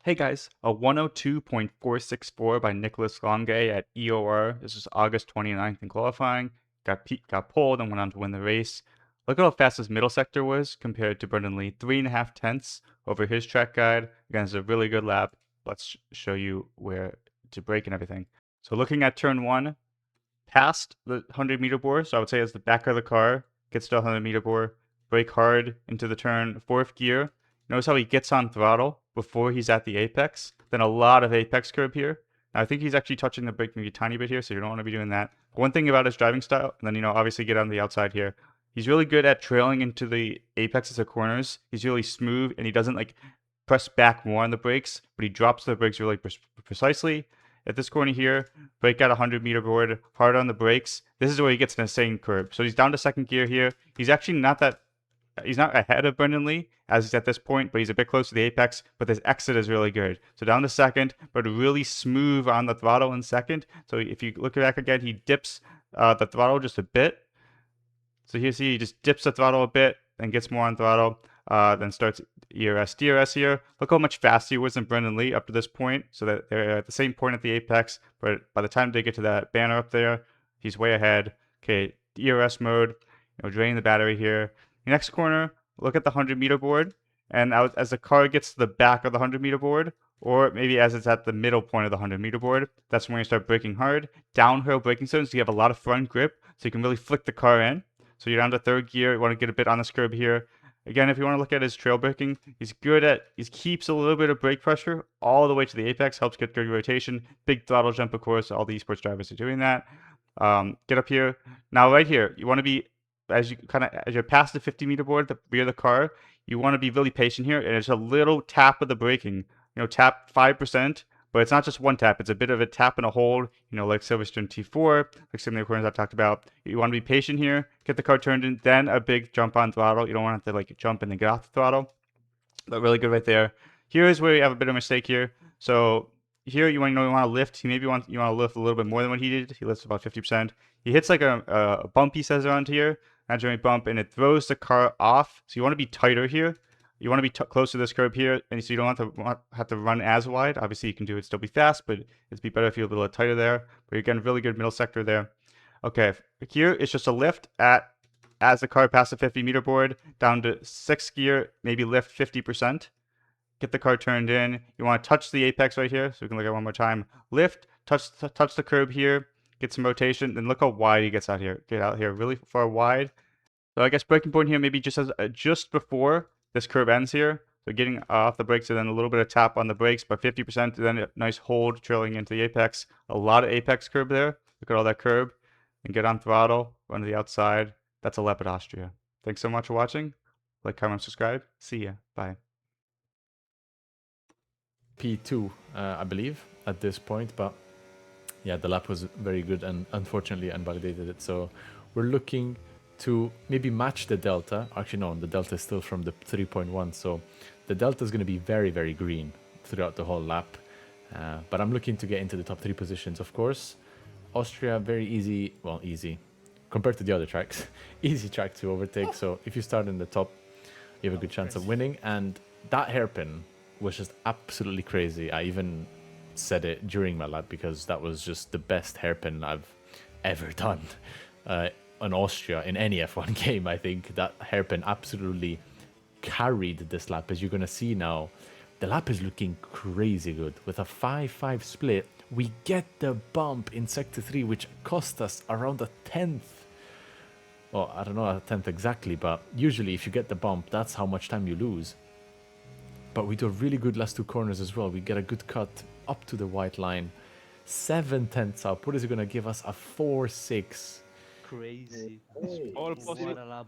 Hey guys, a 102.464 by Nicolas Longuet at EOR. This is August 29th in qualifying. Got pulled and went on to win the race. Look at how fast his middle sector was compared to Brendan Lee. 3.5 tenths over his track guide. Again, it's a really good lap. Let's show you where to brake and everything. So looking at turn one, past the 100-meter board. So I would say as the back of the car gets to the 100-meter board, brake hard into the turn, fourth gear. Notice how he gets on throttle before he's at the apex. Then a lot of apex curb here. Now, I think he's actually touching the brake maybe a tiny bit here, so you don't want to be doing that. But one thing about his driving style, and then, obviously get on the outside here. He's really good at trailing into the apexes of corners. He's really smooth, and he doesn't like press back more on the brakes, but he drops the brakes really precisely. At this corner here, brake at 100-meter board, hard on the brakes. This is where he gets an insane curb. So he's down to second gear here. He's actually not ahead of Brendan Lee as he's at this point, but he's a bit close to the apex, but this exit is really good. So down to second, but really smooth on the throttle in second. So if you look back again, he dips the throttle just a bit. So here, see, he just dips the throttle a bit and gets more on throttle. Then starts ERS, DRS here. Look how much faster he was than Brendan Lee up to this point. So that they're at the same point at the apex, but by the time they get to that banner up there, he's way ahead. Okay, ERS mode, drain the battery here. Next corner, look at the 100-meter board. And as the car gets to the back of the 100-meter board, or maybe as it's at the middle point of the 100-meter board, that's when you start braking hard. Downhill braking zones, so you have a lot of front grip, so you can really flick the car in. So you're down to third gear, you want to get a bit on this curb here. Again, if you want to look at his trail braking, he keeps a little bit of brake pressure all the way to the apex, helps get good rotation, big throttle jump, of course, all the esports drivers are doing that. Get up here. Now right here, you want to be, as you're past the 50-meter board, the rear of the car, you want to be really patient here, and it's a little tap of the braking. Tap 5%, but it's not just one tap. It's a bit of a tap and a hold, like Silverstone T4, like some of the corners I've talked about. You want to be patient here, get the car turned in, then a big jump on throttle. You don't want to have to jump and then get off the throttle. But really good right there. Here's where you have a bit of a mistake here. So here you want to lift. You want to lift a little bit more than what he did. He lifts about 50%. He hits like a bump, he says, around here, imaginary bump, and it throws the car off. So you want to be tighter here. You want to be close to this curb here, and so you don't have to run as wide. Obviously, you can do it, still be fast, but it'd be better if you're a little tighter there. But you're getting really good middle sector there. Okay, here it's just a lift as the car passes the 50-meter board down to sixth gear, maybe lift 50%. Get the car turned in. You want to touch the apex right here, so we can look at it one more time. Lift, touch the curb here, get some rotation, then look how wide he gets out here. Get out here really far wide. So I guess breaking point here maybe just before this curb ends here. So getting off the brakes and then a little bit of tap on the brakes by 50%, then a nice hold trailing into the apex. A lot of apex curb there. Look at all that curb. And get on throttle, run to the outside. That's a lap at Austria. Thanks so much for watching. Like, comment, subscribe. See ya. Bye. P2, I believe, at this point, but yeah, the lap was very good and unfortunately invalidated it. So we're looking to maybe match the delta. Actually, no, the delta is still from the 3.1, so the delta is going to be very, very green throughout the whole lap. But I'm looking to get into the top 3 positions, of course. Austria, very easy, well, easy compared to the other tracks, easy track to overtake. So if you start in the top, you have a good chance of winning. And that hairpin was just absolutely crazy. I even said it during my lap because that was just the best hairpin I've ever done on Austria in any F1 game. I think that hairpin absolutely carried this lap. As you're going to see now, the lap is looking crazy good. With a 5-5 split, we get the bump in Sector 3, which cost us around a 10th. Well, I don't know a 10th exactly, but usually if you get the bump, that's how much time you lose. But we do a really good last 2 corners as well. We get a good cut up to the white line. 7/10 up. What is it going to give us? A 4-6. Crazy. All possible. What a lap.